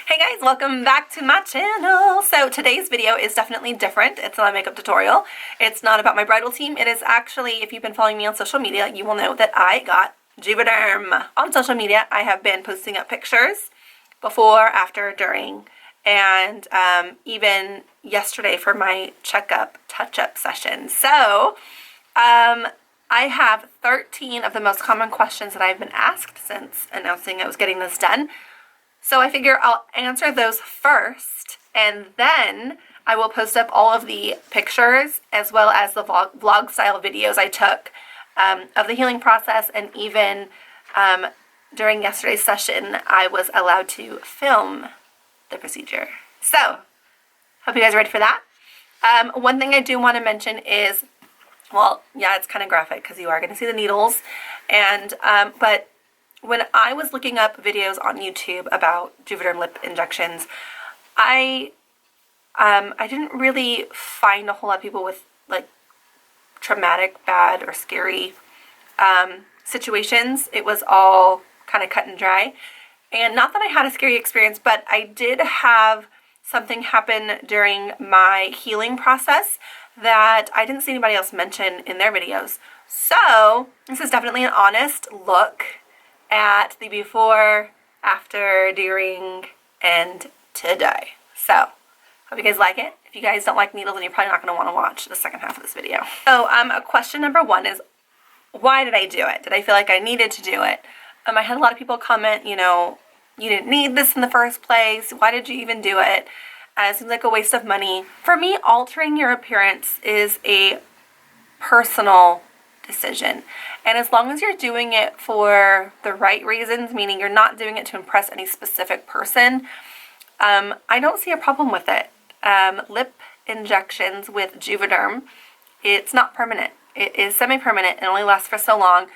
Hey guys, welcome back to my channel. So today's video is definitely different. It's not a makeup tutorial. It's not about my bridal team. It is actually, if you've been following me on social media, you will know that I got Juvederm. On social media, I have been posting up pictures before, after, during, and even yesterday for my checkup, touch-up session. So I have 13 of the most common questions that I've been asked since announcing I was getting this done. So I figure I'll answer those first, and then I will post up all of the pictures as well as the vlog style videos I took of the healing process, and even during yesterday's session I was allowed to film the procedure. So hope you guys are ready for that. One thing I do want to mention is, well, yeah, it's kind of graphic because you are going to see the needles, and but when I was looking up videos on YouTube about Juvederm lip injections, I didn't really find a whole lot of people with like traumatic, bad, or scary situations. It was all kind of cut and dry. And not that I had a scary experience, but I did have something happen during my healing process that I didn't see anybody else mention in their videos. So this is definitely an honest look at the before, after, during, and today. So hope you guys like it. If you guys don't like needles, then you're probably not going to want to watch the second half of this video. So question number one is, why did I do it? Did I feel like I needed to do it? I had a lot of people comment, you know, you didn't need this in the first place. Why did you even do it? It seems like a waste of money. For me, altering your appearance is a personal decision. And as long as you're doing it for the right reasons, meaning you're not doing it to impress any specific person, I don't see a problem with it. Lip injections with Juvederm, it's not permanent. It is semi-permanent and only lasts for so long.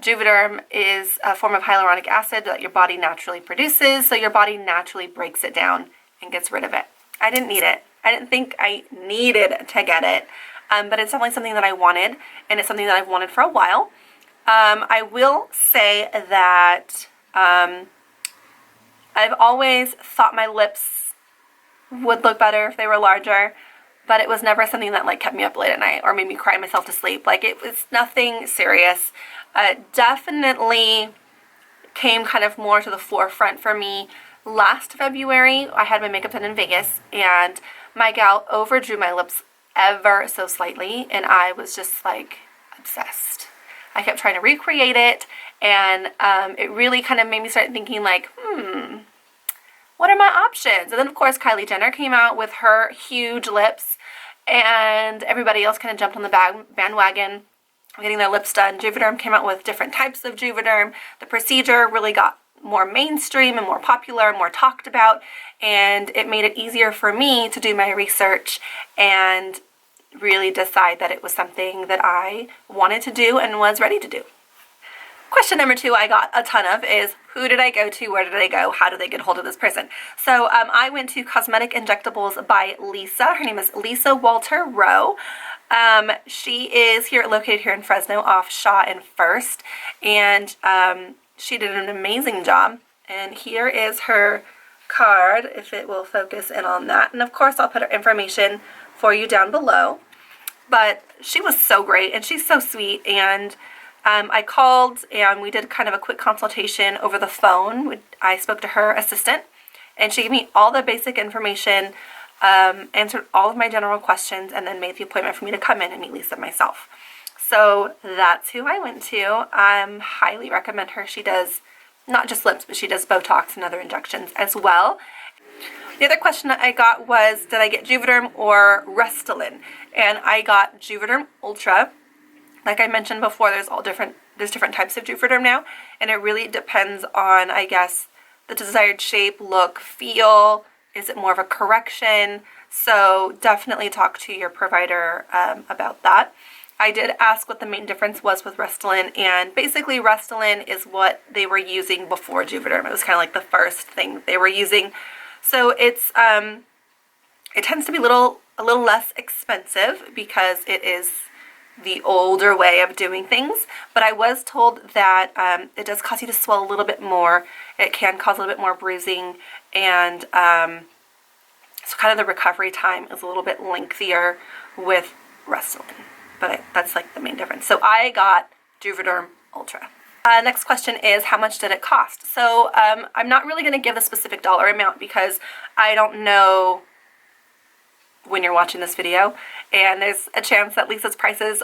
Juvederm is a form of hyaluronic acid that your body naturally produces, so your body naturally breaks it down and gets rid of it. I didn't need it. I didn't think I needed to get it, but it's definitely something that I wanted, and it's something that I've wanted for a while. I will say that I've always thought my lips would look better if they were larger, but it was never something that like kept me up late at night or made me cry myself to sleep. Like, it was nothing serious. Definitely came kind of more to the forefront for me last February. I had my makeup done in Vegas, and my gal overdrew my lips ever so slightly, and I was just like obsessed. I kept trying to recreate it, and it really kind of made me start thinking like, what are my options? And then of course Kylie Jenner came out with her huge lips, and everybody else kind of jumped on the bandwagon getting their lips done. Juvederm came out with different types of Juvederm. The procedure really got more mainstream and more popular, more talked about, and it made it easier for me to do my research and really decide that it was something that I wanted to do and was ready to do. Question number two I got a ton of is, who did I go to? Where did I go? How did they get hold of this person? So I went to Cosmetic Injectables by Lisa. Her name is Lisa Walter-Roe. She is located here in Fresno off Shaw and First, and she did an amazing job. And here is her card, if it will focus in on that. And of course I'll put her information for you down below. But she was so great, and she's so sweet, and I called and we did kind of a quick consultation over the phone. I spoke to her assistant, and she gave me all the basic information, answered all of my general questions, and then made the appointment for me to come in and meet Lisa myself. So that's who I went to. I highly recommend her. She does not just lips, but she does Botox and other injections as well. The other question that I got was, did I get Juvederm or Restylane? And I got Juvederm Ultra. Like I mentioned before, there's different types of Juvederm now, and it really depends on, I guess, the desired shape, look, feel. Is it more of a correction? So definitely talk to your provider about that. I did ask what the main difference was with Restylane, and basically Restylane is what they were using before Juvederm. It was kind of like the first thing they were using. So it tends to be a little less expensive because it is the older way of doing things, but I was told that it does cause you to swell a little bit more. It can cause a little bit more bruising, and so kind of the recovery time is a little bit lengthier with Restylane, but that's like the main difference. So I got Juvederm Ultra. Next question is, how much did it cost? So I'm not really going to give the specific dollar amount because I don't know when you're watching this video, and there's a chance that Lisa's prices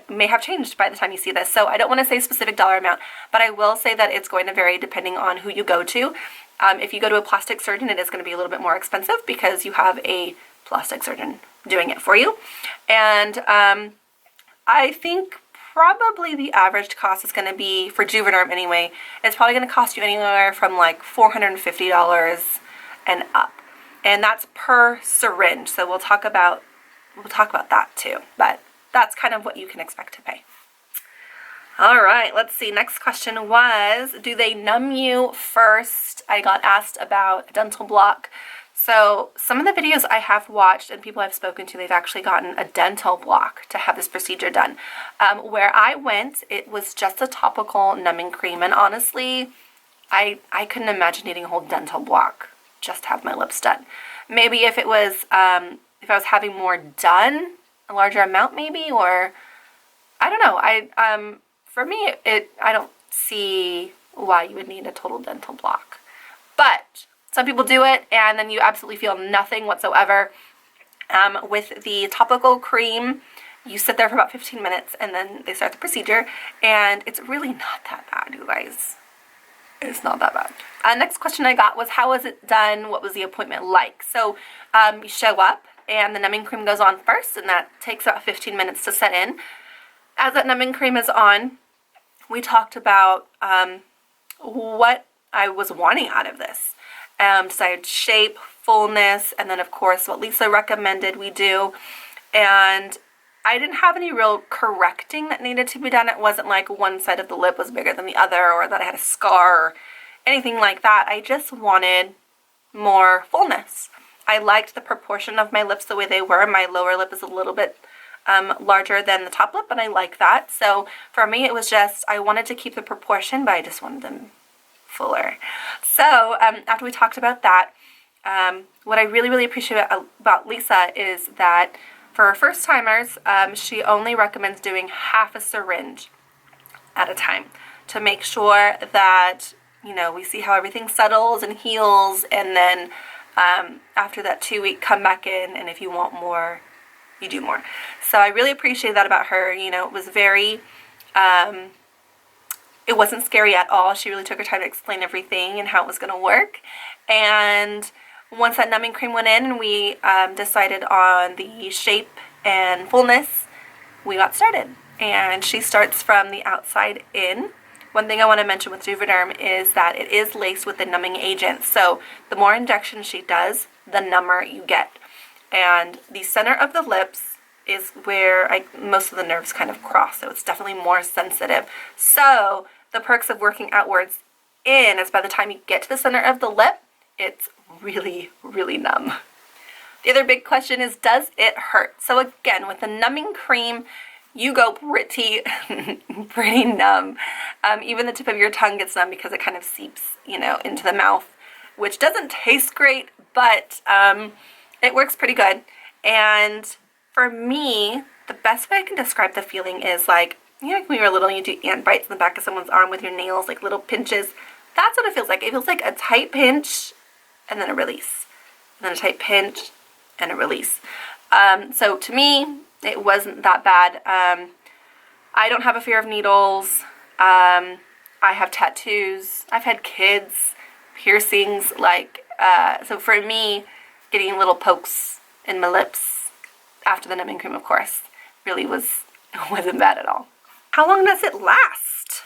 may have changed by the time you see this. So I don't want to say a specific dollar amount, but I will say that it's going to vary depending on who you go to. If you go to a plastic surgeon, it is going to be a little bit more expensive because you have a plastic surgeon doing it for you. And I think probably the average cost is going to be, for Juvederm anyway, it's probably going to cost you anywhere from like $450 and up. And that's per syringe, so we'll talk about that too. But that's kind of what you can expect to pay. All right, let's see. Next question was, do they numb you first? I got asked about a dental block. So some of the videos I have watched and people I've spoken to, they've actually gotten a dental block to have this procedure done. Where I went, it was just a topical numbing cream, and honestly, I couldn't imagine needing a whole dental block just to have my lips done. Maybe if it was, if I was having more done, a larger amount maybe, or I don't know. For me, I don't see why you would need a total dental block. But some people do it, and then you absolutely feel nothing whatsoever. With the topical cream, you sit there for about 15 minutes, and then they start the procedure, and it's really not that bad, you guys. It's not that bad. Next question I got was, how was it done? What was the appointment like? So you show up, and the numbing cream goes on first, and that takes about 15 minutes to set in. As that numbing cream is on, we talked about what I was wanting out of this. Decided shape, fullness, and then of course what Lisa recommended we do. And I didn't have any real correcting that needed to be done. It wasn't like one side of the lip was bigger than the other, or that I had a scar or anything like that. I just wanted more fullness. I liked the proportion of my lips the way they were. My lower lip is a little bit larger than the top lip, and I like that. So for me, it was just, I wanted to keep the proportion, but I just wanted them fuller. So after we talked about that, what I really appreciate about Lisa is that for first timers, she only recommends doing half a syringe at a time to make sure that, you know, we see how everything settles and heals, and then after that 2-week, come back in, and if you want more, you do more. So I really appreciate that about her. You know, it was very, it wasn't scary at all. She really took her time to explain everything and how it was going to work. And once that numbing cream went in and we decided on the shape and fullness, we got started. And she starts from the outside in. One thing I want to mention with Juvederm is that it is laced with the numbing agent. So the more injections she does, the number you get. And the center of the lips is where most of the nerves kind of cross. So it's definitely more sensitive. So the perks of working outwards in is by the time you get to the center of the lip, it's really numb. The other big question is, does it hurt? So again, with the numbing cream, you go pretty numb. Even the tip of your tongue gets numb because it kind of seeps, you know, into the mouth, which doesn't taste great, but it works pretty good. And for me, the best way I can describe the feeling is like, you know, when you were little and you do ant bites in the back of someone's arm with your nails, like little pinches. That's what it feels like. It feels like a tight pinch and then a release. And then a tight pinch and a release. So to me, it wasn't that bad. I don't have a fear of needles. I have tattoos. I've had kids, piercings. So for me, getting little pokes in my lips after the numbing cream, of course, really wasn't bad at all. How long does it last?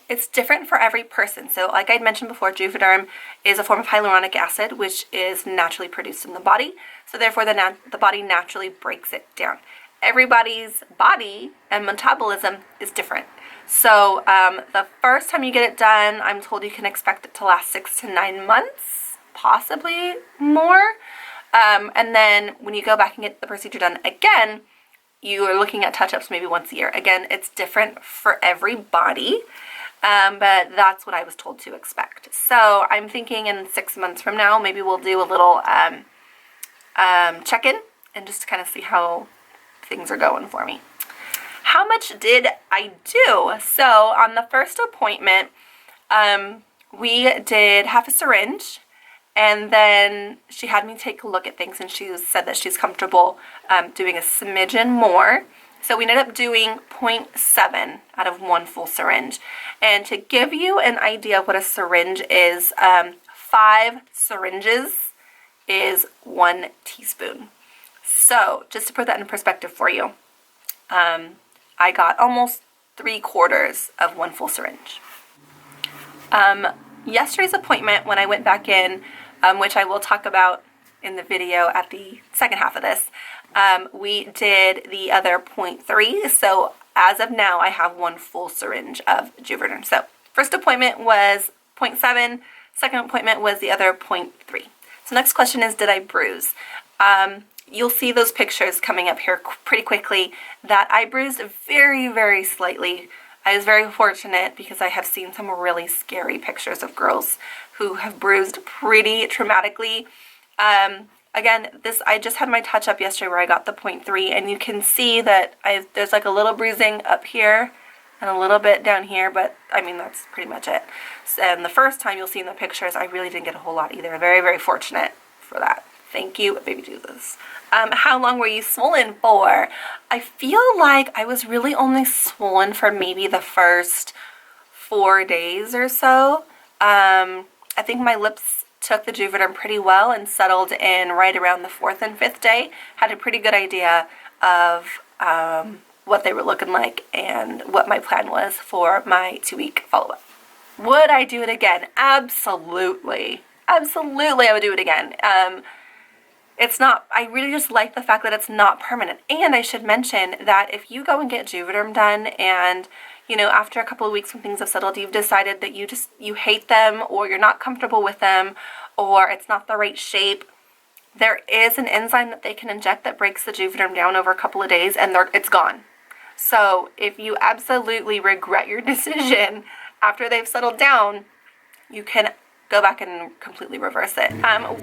It's different for every person. So like I mentioned before, Juvederm is a form of hyaluronic acid, which is naturally produced in the body. So therefore, the body naturally breaks it down. Everybody's body and metabolism is different. So the first time you get it done, I'm told you can expect it to last 6 to 9 months, possibly more. And then when you go back and get the procedure done again, you are looking at touch-ups maybe once a year. Again, it's different for every body, but that's what I was told to expect. So I'm thinking in 6 months from now, maybe we'll do a little check-in and just kind of see how things are going for me. How much did I do? So on the first appointment, we did half a syringe, and then she had me take a look at things, and she said that she's comfortable doing a smidgen more. So we ended up doing 0.7 out of 1 full syringe. And to give you an idea of what a syringe is, 5 syringes is 1 teaspoon. So just to put that in perspective for you, I got almost 3/4 of 1 full syringe. Yesterday's appointment, when I went back in, which I will talk about in the video at the second half of this, we did the other 0.3. So as of now, I have 1 full syringe of Juvederm. So first appointment was 0.7, second appointment was the other 0.3. So next question is, did I bruise? You'll see those pictures coming up here pretty quickly that I bruised very, very slightly. I was very fortunate because I have seen some really scary pictures of girls who have bruised pretty traumatically. Again, I just had my touch-up yesterday where I got the 0.3, and you can see that there's like a little bruising up here and a little bit down here, but I mean, that's pretty much it. And the first time you'll see in the pictures, I really didn't get a whole lot either. Very, very fortunate for that. Thank you, baby Jesus. How long were you swollen for? I feel like I was really only swollen for maybe the first 4 days or so. I think my lips took the Juvederm pretty well and settled in right around the 4th and 5th day. Had a pretty good idea of what they were looking like and what my plan was for my 2-week follow-up. Would I do it again? Absolutely. Absolutely, I would do it again. I really just like the fact that it's not permanent. And I should mention that if you go and get Juvederm done and, you know, after a couple of weeks when things have settled, you've decided that you hate them, or you're not comfortable with them, or it's not the right shape, there is an enzyme that they can inject that breaks the Juvederm down over a couple of days, and it's gone. So if you absolutely regret your decision after they've settled down, you can go back and completely reverse it.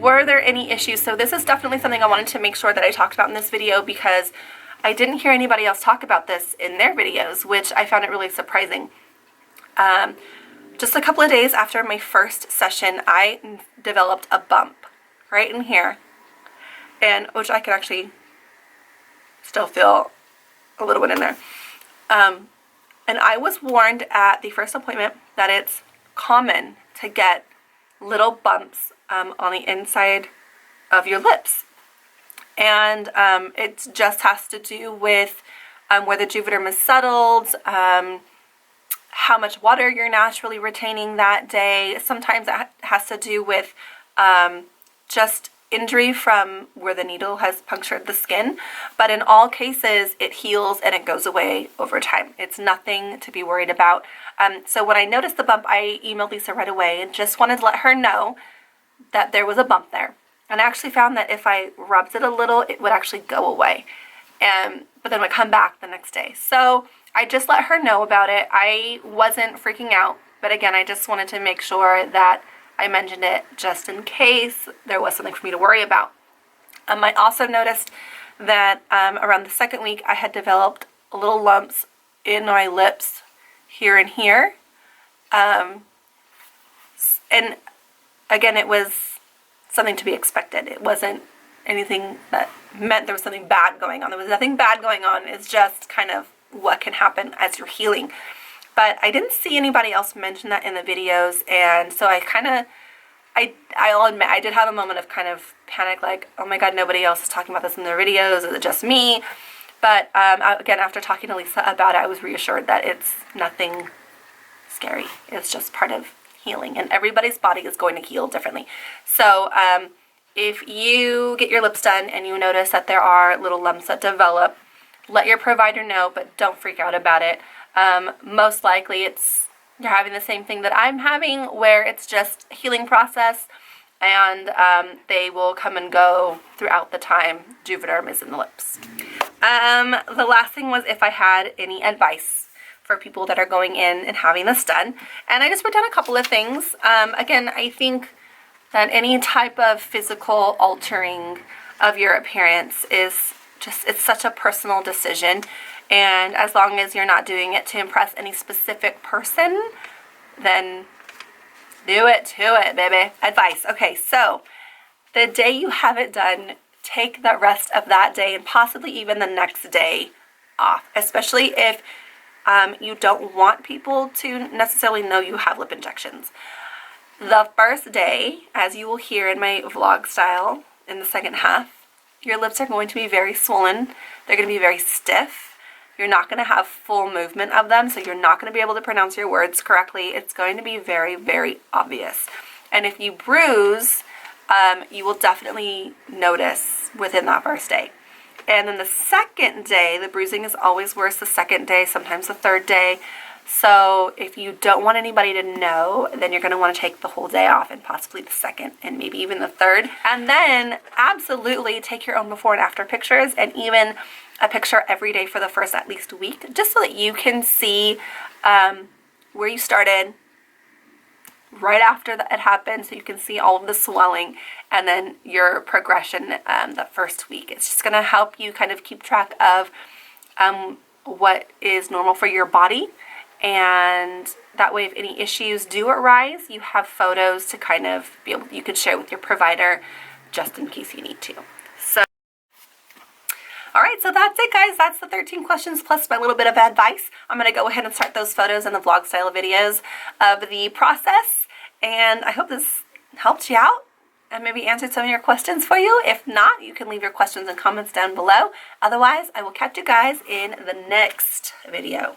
Were there any issues? So this is definitely something I wanted to make sure that I talked about in this video, because I didn't hear anybody else talk about this in their videos, which I found it really surprising. Just a couple of days after my first session, I developed a bump right in here, and which I could actually still feel a little bit in there. And I was warned at the first appointment that it's common to get little bumps on the inside of your lips, and it just has to do with where the Juvederm is settled, how much water you're naturally retaining that day. Sometimes it has to do with just injury from where the needle has punctured the skin, but in all cases it heals and it goes away over time. It's nothing to be worried about. So when I noticed the bump, I emailed Lisa right away and just wanted to let her know that there was a bump there. And I actually found that if I rubbed it a little, it would actually go away, but then would come back the next day. So I just let her know about it. I wasn't freaking out, but again, I just wanted to make sure that I mentioned it just in case there was something for me to worry about. I also noticed that around the 2nd week, I had developed little lumps in my lips here and here. And again, it was something to be expected. It wasn't anything that meant there was something bad going on. There was nothing bad going on. It's just kind of what can happen as you're healing. But I didn't see anybody else mention that in the videos, and so I'll admit, I did have a moment of kind of panic, like, oh my god, nobody else is talking about this in their videos, is it just me? But again, after talking to Lisa about it, I was reassured that it's nothing scary. It's just part of healing, and everybody's body is going to heal differently. So if you get your lips done and you notice that there are little lumps that develop, let your provider know, but don't freak out about it. Most likely you're having the same thing that I'm having, where it's just a healing process. and they will come and go throughout the time Juvederm is in the lips. The last thing was if I had any advice for people that are going in and having this done. And I just wrote down a couple of things. Again, I think that any type of physical altering of your appearance is just, it's such a personal decision. And as long as you're not doing it to impress any specific person, then do it to it, baby. Advice. Okay, so the day you have it done, take the rest of that day and possibly even the next day off, especially if you don't want people to necessarily know you have lip injections. The first day, as you will hear in my vlog style in the second half, your lips are going to be very swollen. They're going to be very stiff. You're not going to have full movement of them, so you're not going to be able to pronounce your words correctly. It's going to be very, very obvious. And if you bruise, you will definitely notice within that first day. And then the second day, the bruising is always worse the second day, sometimes the third day. So if you don't want anybody to know, then you're going to want to take the whole day off and possibly the second and maybe even the third. And then absolutely take your own before and after pictures, and even a picture every day for the first at least week, just so that you can see where you started right after that it happened, so you can see all of the swelling and then your progression that first week. It's just going to help you kind of keep track of what is normal for your body, and that way if any issues do arise, you have photos to kind of be able, you could share with your provider just in case you need to. So alright, so that's it, guys. That's the 13 questions plus my little bit of advice. I'm going to go ahead and start those photos and the vlog style videos of the process, and I hope this helped you out and maybe answered some of your questions for you. If not, you can leave your questions and comments down below. Otherwise, I will catch you guys in the next video.